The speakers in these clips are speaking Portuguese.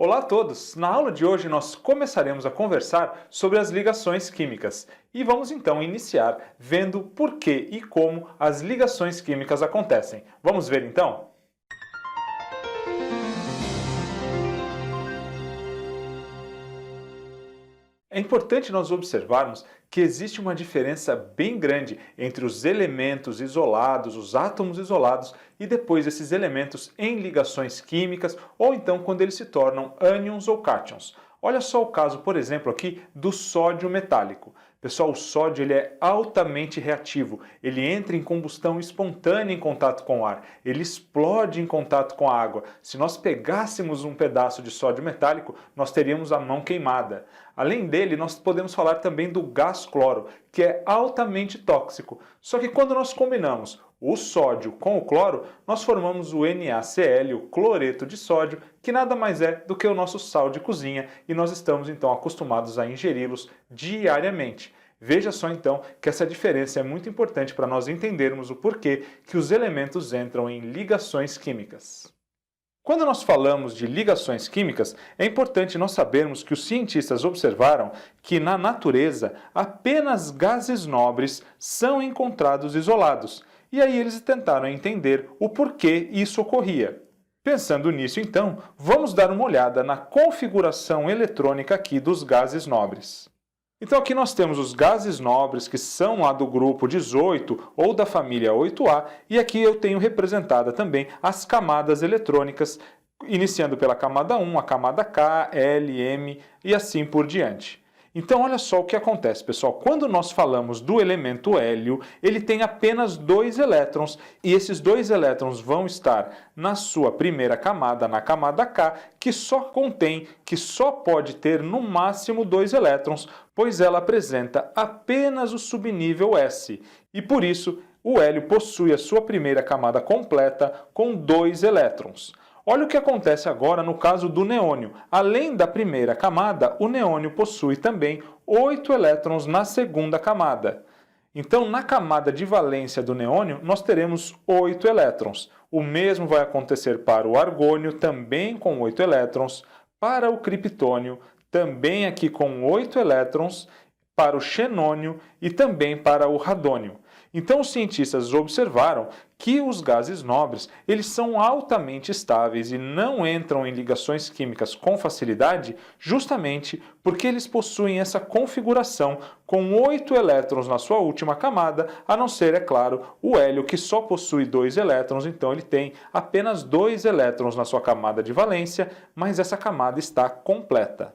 Olá a todos! Na aula de hoje nós começaremos a conversar sobre as ligações químicas e vamos então iniciar vendo por que e como as ligações químicas acontecem. Vamos ver então? É importante nós observarmos que existe uma diferença bem grande entre os elementos isolados, os átomos isolados, e depois esses elementos em ligações químicas, ou então quando eles se tornam ânions ou cátions. Olha só o caso, por exemplo, aqui do sódio metálico. Pessoal, o sódio ele é altamente reativo, ele entra em combustão espontânea em contato com o ar, ele explode em contato com a água. Se nós pegássemos um pedaço de sódio metálico, nós teríamos a mão queimada. Além dele, nós podemos falar também do gás cloro, que é altamente tóxico. Só que quando nós combinamos o sódio com o cloro, nós formamos o NaCl, o cloreto de sódio, que nada mais é do que o nosso sal de cozinha, e nós estamos então acostumados a ingeri-los diariamente. Veja só então que essa diferença é muito importante para nós entendermos o porquê que os elementos entram em ligações químicas. Quando nós falamos de ligações químicas, é importante nós sabermos que os cientistas observaram que na natureza apenas gases nobres são encontrados isolados. E aí eles tentaram entender o porquê isso ocorria. Pensando nisso então, vamos dar uma olhada na configuração eletrônica aqui dos gases nobres. Então aqui nós temos os gases nobres que são lá do grupo 18 ou da família 8A, e aqui eu tenho representada também as camadas eletrônicas, iniciando pela camada 1, a camada K, L, M e assim por diante. Então olha só o que acontece, pessoal. Quando nós falamos do elemento hélio, ele tem apenas 2 elétrons, e esses 2 elétrons vão estar na sua primeira camada, na camada K, que só pode ter no máximo 2 elétrons, pois ela apresenta apenas o subnível S. E por isso, o hélio possui a sua primeira camada completa com 2 elétrons. Olha o que acontece agora no caso do neônio. Além da primeira camada, o neônio possui também 8 elétrons na segunda camada. Então, na camada de valência do neônio, nós teremos 8 elétrons. O mesmo vai acontecer para o argônio, também com 8 elétrons, para o criptônio, também aqui com 8 elétrons, para o xenônio e também para o radônio. Então, os cientistas observaram que os gases nobres eles são altamente estáveis e não entram em ligações químicas com facilidade, justamente porque eles possuem essa configuração com 8 elétrons na sua última camada, a não ser, é claro, o hélio, que só possui 2 elétrons, então ele tem apenas 2 elétrons na sua camada de valência, mas essa camada está completa.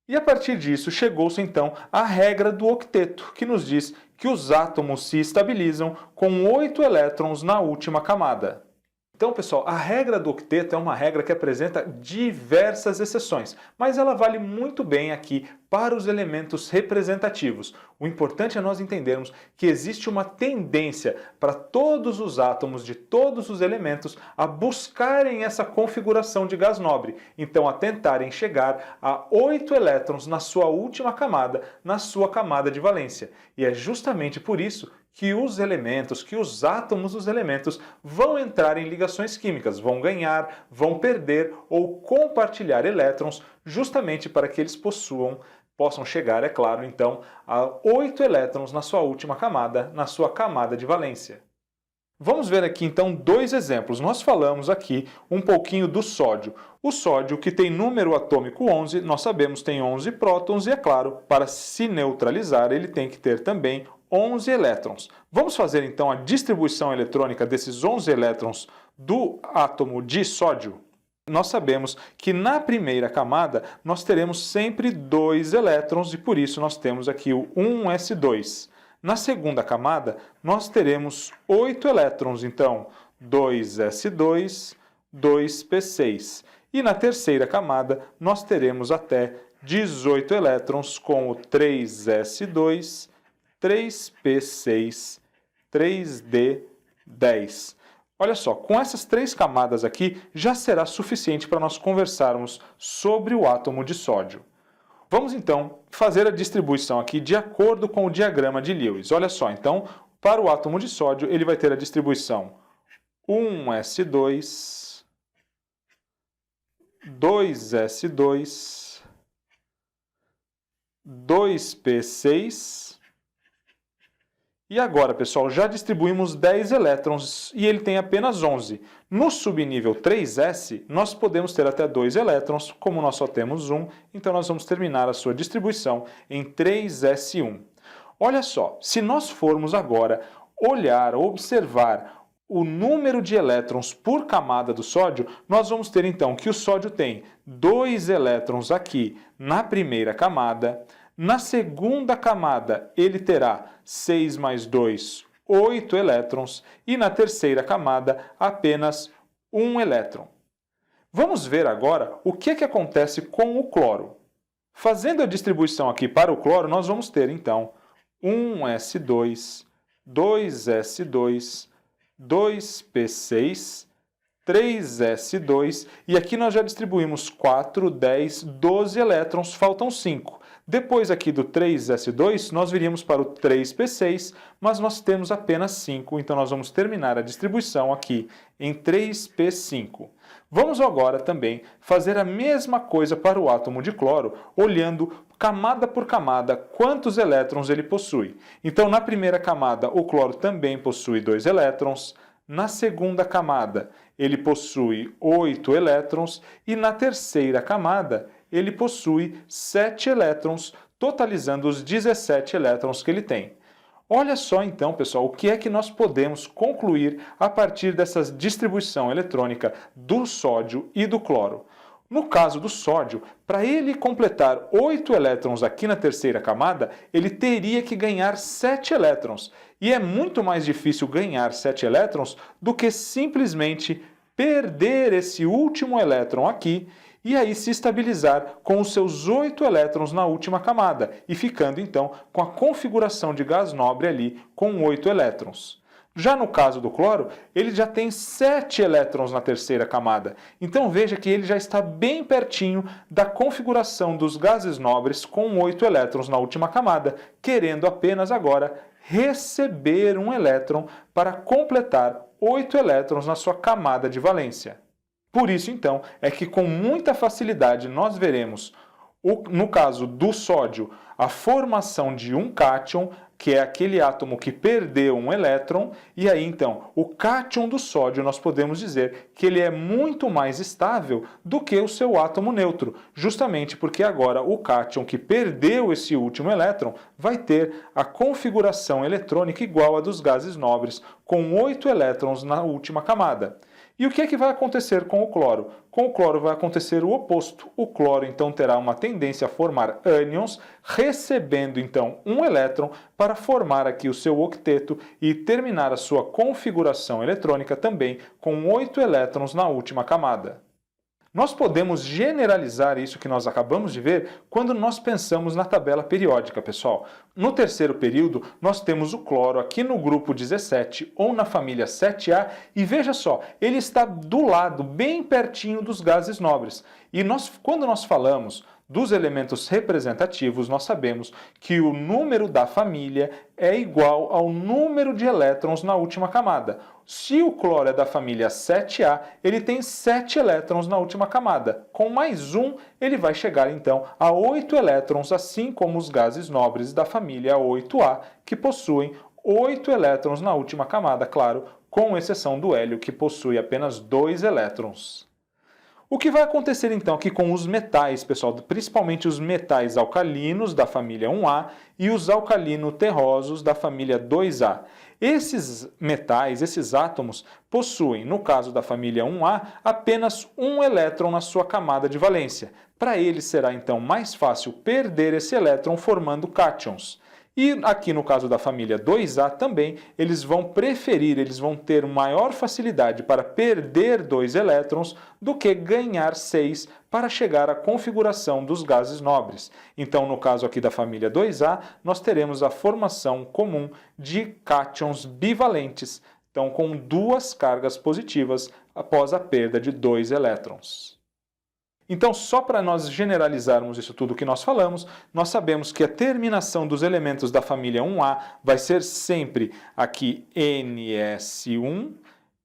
E a partir disso chegou-se então à regra do octeto, que nos diz que os átomos se estabilizam com 8 elétrons na última camada. Então, pessoal, a regra do octeto é uma regra que apresenta diversas exceções, mas ela vale muito bem aqui para os elementos representativos. O importante é nós entendermos que existe uma tendência para todos os átomos de todos os elementos a buscarem essa configuração de gás nobre, então a tentarem chegar a 8 elétrons na sua última camada, na sua camada de valência. E é justamente por isso que os átomos dos elementos vão entrar em ligações químicas, vão ganhar, vão perder ou compartilhar elétrons, justamente para que eles possam chegar, é claro, então, a 8 elétrons na sua última camada, na sua camada de valência. Vamos ver aqui então 2 exemplos. Nós falamos aqui um pouquinho do sódio. O sódio, que tem número atômico 11, nós sabemos tem 11 prótons e, é claro, para se neutralizar ele tem que ter também 11 elétrons. Vamos fazer então a distribuição eletrônica desses 11 elétrons do átomo de sódio? Nós sabemos que na primeira camada nós teremos sempre 2 elétrons e por isso nós temos aqui o 1s2. Na segunda camada nós teremos 8 elétrons, então 2s2, 2p6. E na terceira camada nós teremos até 18 elétrons com o 3s2, 3p6, 3d10. Olha só, com essas 3 camadas aqui já será suficiente para nós conversarmos sobre o átomo de sódio. Vamos então fazer a distribuição aqui de acordo com o diagrama de Lewis. Olha só, então, para o átomo de sódio ele vai ter a distribuição 1s2, 2s2, 2p6. E agora, pessoal, já distribuímos 10 elétrons e ele tem apenas 11. No subnível 3s, nós podemos ter até 2 elétrons, como nós só temos 1, então nós vamos terminar a sua distribuição em 3s1. Olha só, se nós formos agora olhar, observar o número de elétrons por camada do sódio, nós vamos ter então que o sódio tem 2 elétrons aqui na primeira camada. Na segunda camada, ele terá 6 mais 2, 8 elétrons. E na terceira camada, apenas 1 elétron. Vamos ver agora o que acontece com o cloro. Fazendo a distribuição aqui para o cloro, nós vamos ter então 1s2, 2s2, 2p6, 3s2, e aqui nós já distribuímos 4, 10, 12 elétrons, faltam 5. Depois aqui do 3s2, nós viríamos para o 3p6, mas nós temos apenas 5, então nós vamos terminar a distribuição aqui em 3p5. Vamos agora também fazer a mesma coisa para o átomo de cloro, olhando camada por camada quantos elétrons ele possui. Então, na primeira camada, o cloro também possui 2 elétrons. Na segunda camada, ele possui 8 elétrons. E na terceira camada, ele possui 7 elétrons, totalizando os 17 elétrons que ele tem. Olha só então, pessoal, o que é que nós podemos concluir a partir dessa distribuição eletrônica do sódio e do cloro. No caso do sódio, para ele completar 8 elétrons aqui na terceira camada, ele teria que ganhar 7 elétrons. E é muito mais difícil ganhar 7 elétrons do que simplesmente perder esse último elétron aqui e aí se estabilizar com os seus 8 elétrons na última camada e ficando então com a configuração de gás nobre ali com 8 elétrons. Já no caso do cloro, ele já tem 7 elétrons na terceira camada. Então veja que ele já está bem pertinho da configuração dos gases nobres com 8 elétrons na última camada, querendo apenas agora receber um elétron para completar 8 elétrons na sua camada de valência. Por isso, então, é que com muita facilidade nós veremos, no caso do sódio, a formação de um cátion, que é aquele átomo que perdeu um elétron, e aí, então, o cátion do sódio nós podemos dizer que ele é muito mais estável do que o seu átomo neutro, justamente porque agora o cátion que perdeu esse último elétron vai ter a configuração eletrônica igual à dos gases nobres, com 8 elétrons na última camada. E o que é que vai acontecer com o cloro? Com o cloro vai acontecer o oposto. O cloro então terá uma tendência a formar ânions, recebendo então um elétron para formar aqui o seu octeto e terminar a sua configuração eletrônica também com 8 elétrons na última camada. Nós podemos generalizar isso que nós acabamos de ver quando nós pensamos na tabela periódica, pessoal. No terceiro período, nós temos o cloro aqui no grupo 17 ou na família 7A e veja só, ele está do lado, bem pertinho dos gases nobres. E quando nós falamos dos elementos representativos, nós sabemos que o número da família é igual ao número de elétrons na última camada. Se o cloro é da família 7A, ele tem 7 elétrons na última camada. Com mais um, ele vai chegar então a 8 elétrons, assim como os gases nobres da família 8A, que possuem 8 elétrons na última camada, claro, com exceção do hélio, que possui apenas 2 elétrons. O que vai acontecer então aqui com os metais, pessoal, principalmente os metais alcalinos da família 1A e os alcalino-terrosos da família 2A. Esses metais, esses átomos, possuem, no caso da família 1A, apenas um elétron na sua camada de valência. Para eles será então mais fácil perder esse elétron formando cátions. E aqui no caso da família 2A também, eles vão ter maior facilidade para perder 2 elétrons do que ganhar 6 para chegar à configuração dos gases nobres. Então, no caso aqui da família 2A, nós teremos a formação comum de cátions bivalentes, então com 2 cargas positivas após a perda de 2 elétrons. Então, só para nós generalizarmos isso tudo que nós falamos, nós sabemos que a terminação dos elementos da família 1A vai ser sempre aqui NS1,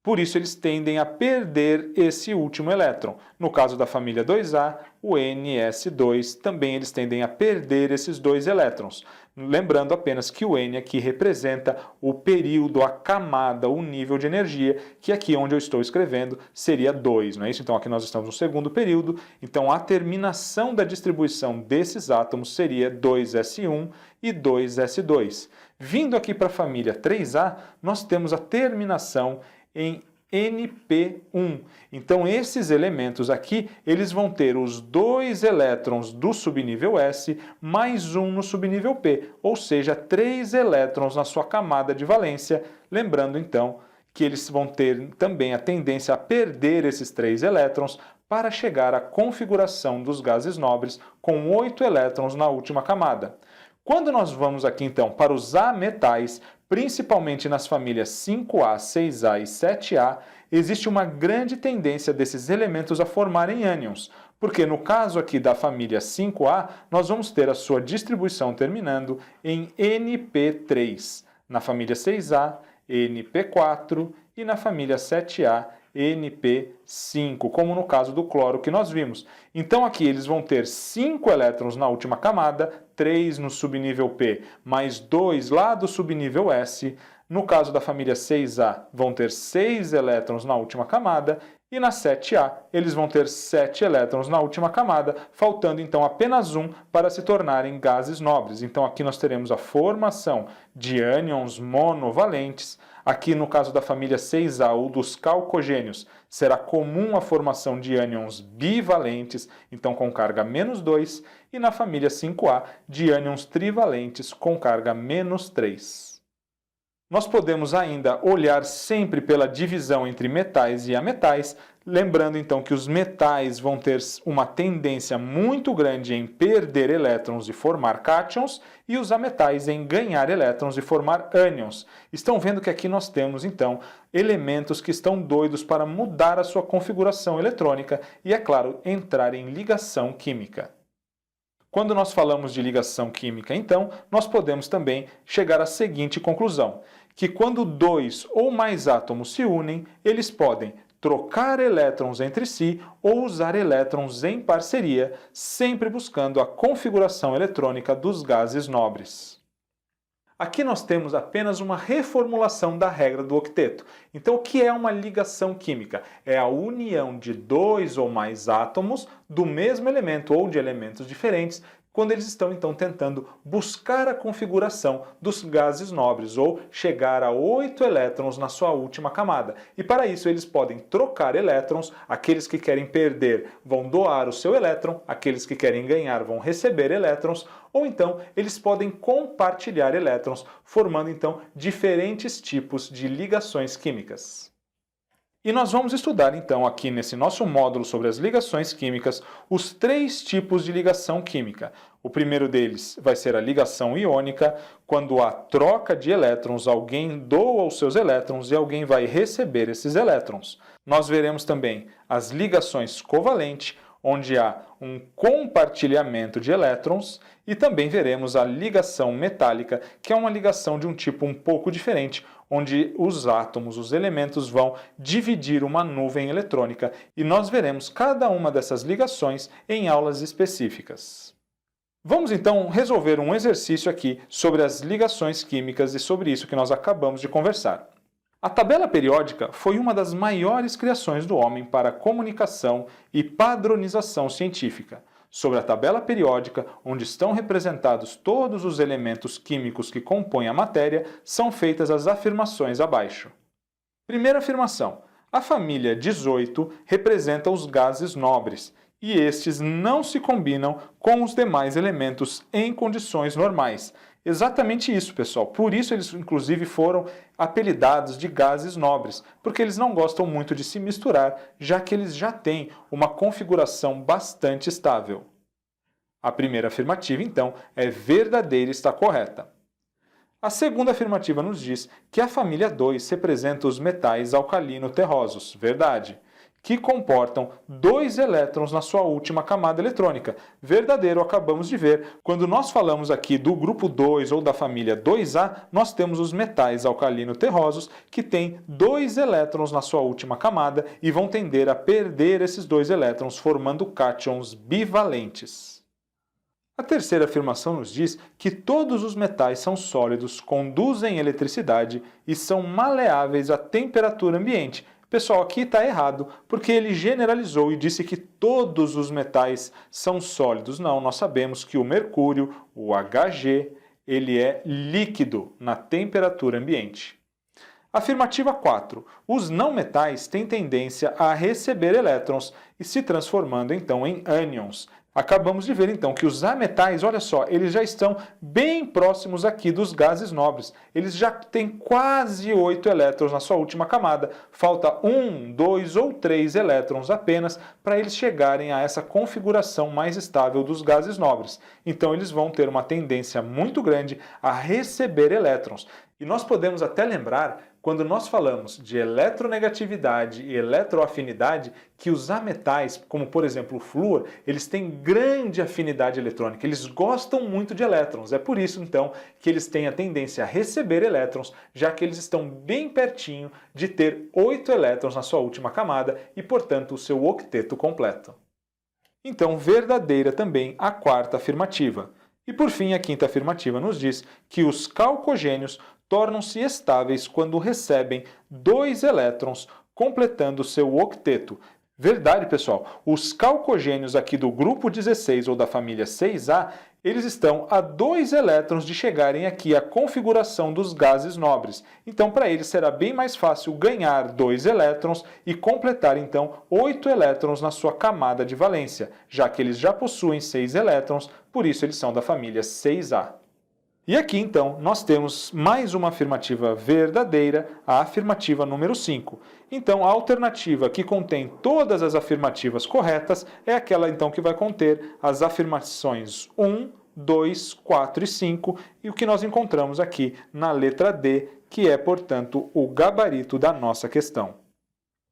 por isso eles tendem a perder esse último elétron. No caso da família 2A, o Ns2, também eles tendem a perder esses dois elétrons. Lembrando apenas que o N aqui representa o período, a camada, o nível de energia, que aqui onde eu estou escrevendo seria 2, não é isso? Então aqui nós estamos no segundo período, então a terminação da distribuição desses átomos seria 2s1 e 2s2. Vindo aqui para a família 3A, nós temos a terminação em Np1. Então esses elementos aqui, eles vão ter os dois elétrons do subnível S mais um no subnível P, ou seja, 3 elétrons na sua camada de valência. Lembrando então que eles vão ter também a tendência a perder esses 3 elétrons para chegar à configuração dos gases nobres com 8 elétrons na última camada. Quando nós vamos aqui então para os ametais, principalmente nas famílias 5A, 6A e 7A, existe uma grande tendência desses elementos a formarem ânions, porque no caso aqui da família 5A, nós vamos ter a sua distribuição terminando em Np3, na família 6A, Np4 e na família 7A, Np5, como no caso do cloro que nós vimos. Então aqui eles vão ter 5 elétrons na última camada, 3 no subnível P, mais 2 lá do subnível S. No caso da família 6A, vão ter 6 elétrons na última camada, e na 7A eles vão ter 7 elétrons na última camada, faltando então apenas um para se tornarem gases nobres. Então aqui nós teremos a formação de ânions monovalentes. Aqui no caso da família 6A ou dos calcogênios, será comum a formação de ânions bivalentes, então com carga -2, e na família 5A de ânions trivalentes com carga -3. Nós podemos ainda olhar sempre pela divisão entre metais e ametais, lembrando então que os metais vão ter uma tendência muito grande em perder elétrons e formar cátions, e os ametais em ganhar elétrons e formar ânions. Estão vendo que aqui nós temos então elementos que estão doidos para mudar a sua configuração eletrônica e, é claro, entrar em ligação química. Quando nós falamos de ligação química, então, nós podemos também chegar à seguinte conclusão, que quando dois ou mais átomos se unem, eles podem trocar elétrons entre si ou usar elétrons em parceria, sempre buscando a configuração eletrônica dos gases nobres. Aqui nós temos apenas uma reformulação da regra do octeto. Então, o que é uma ligação química? É a união de dois ou mais átomos do mesmo elemento ou de elementos diferentes, quando eles estão então tentando buscar a configuração dos gases nobres ou chegar a 8 elétrons na sua última camada. E para isso eles podem trocar elétrons, aqueles que querem perder vão doar o seu elétron, aqueles que querem ganhar vão receber elétrons, ou então eles podem compartilhar elétrons, formando então diferentes tipos de ligações químicas. E nós vamos estudar então aqui nesse nosso módulo sobre as ligações químicas os 3 tipos de ligação química. O primeiro deles vai ser a ligação iônica, quando há troca de elétrons, alguém doa os seus elétrons e alguém vai receber esses elétrons. Nós veremos também as ligações covalentes, onde há um compartilhamento de elétrons, e também veremos a ligação metálica, que é uma ligação de um tipo um pouco diferente, onde os átomos, os elementos vão dividir uma nuvem eletrônica, e nós veremos cada uma dessas ligações em aulas específicas. Vamos então resolver um exercício aqui sobre as ligações químicas e sobre isso que nós acabamos de conversar. A tabela periódica foi uma das maiores criações do homem para comunicação e padronização científica. Sobre a tabela periódica, onde estão representados todos os elementos químicos que compõem a matéria, são feitas as afirmações abaixo. Primeira afirmação: a família 18 representa os gases nobres, e estes não se combinam com os demais elementos em condições normais. Exatamente isso, pessoal. Por isso eles, inclusive, foram apelidados de gases nobres, porque eles não gostam muito de se misturar, já que eles já têm uma configuração bastante estável. A primeira afirmativa, então, é verdadeira e está correta. A segunda afirmativa nos diz que a família 2 representa os metais alcalino-terrosos, verdade. que comportam 2 elétrons na sua última camada eletrônica. Verdadeiro, acabamos de ver. Quando nós falamos aqui do grupo 2 ou da família 2A, nós temos os metais alcalino-terrosos que têm 2 elétrons na sua última camada e vão tender a perder esses 2 elétrons, formando cátions bivalentes. A terceira afirmação nos diz que todos os metais são sólidos, conduzem eletricidade e são maleáveis à temperatura ambiente. Pessoal, aqui está errado, porque ele generalizou e disse que todos os metais são sólidos. Não, nós sabemos que o mercúrio, o Hg, ele é líquido na temperatura ambiente. Afirmativa 4. Os não metais têm tendência a receber elétrons e se transformando então em ânions. Acabamos de ver então que os ametais, olha só, eles já estão bem próximos aqui dos gases nobres. Eles já têm quase 8 elétrons na sua última camada. Falta 1, 2 ou 3 elétrons apenas para eles chegarem a essa configuração mais estável dos gases nobres. Então eles vão ter uma tendência muito grande a receber elétrons. E nós podemos até lembrar, quando nós falamos de eletronegatividade e eletroafinidade, que os ametais, como por exemplo o flúor, eles têm grande afinidade eletrônica, eles gostam muito de elétrons. É por isso então que eles têm a tendência a receber elétrons, já que eles estão bem pertinho de ter 8 elétrons na sua última camada e, portanto, o seu octeto completo. Então, verdadeira também a quarta afirmativa. E por fim, a quinta afirmativa nos diz que os calcogênios tornam-se estáveis quando recebem 2 elétrons, completando seu octeto. Verdade, pessoal, os calcogênios aqui do grupo 16 ou da família 6A, eles estão a 2 elétrons de chegarem aqui à configuração dos gases nobres. Então, para eles será bem mais fácil ganhar 2 elétrons e completar, então, 8 elétrons na sua camada de valência, já que eles já possuem 6 elétrons, por isso eles são da família 6A. E aqui, então, nós temos mais uma afirmativa verdadeira, a afirmativa número 5. Então, a alternativa que contém todas as afirmativas corretas é aquela, então, que vai conter as afirmações 1, 2, 4 e 5, e o que nós encontramos aqui na letra D, que é, portanto, o gabarito da nossa questão.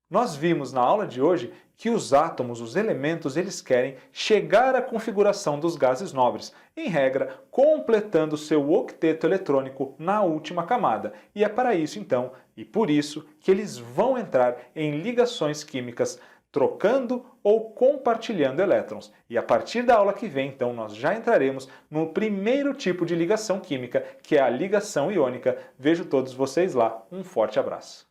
Nós vimos na aula de hoje que os átomos, os elementos, eles querem chegar à configuração dos gases nobres, em regra, completando seu octeto eletrônico na última camada. E é para isso, então, e por isso, que eles vão entrar em ligações químicas trocando ou compartilhando elétrons. E a partir da aula que vem, então, nós já entraremos no primeiro tipo de ligação química, que é a ligação iônica. Vejo todos vocês lá. Um forte abraço.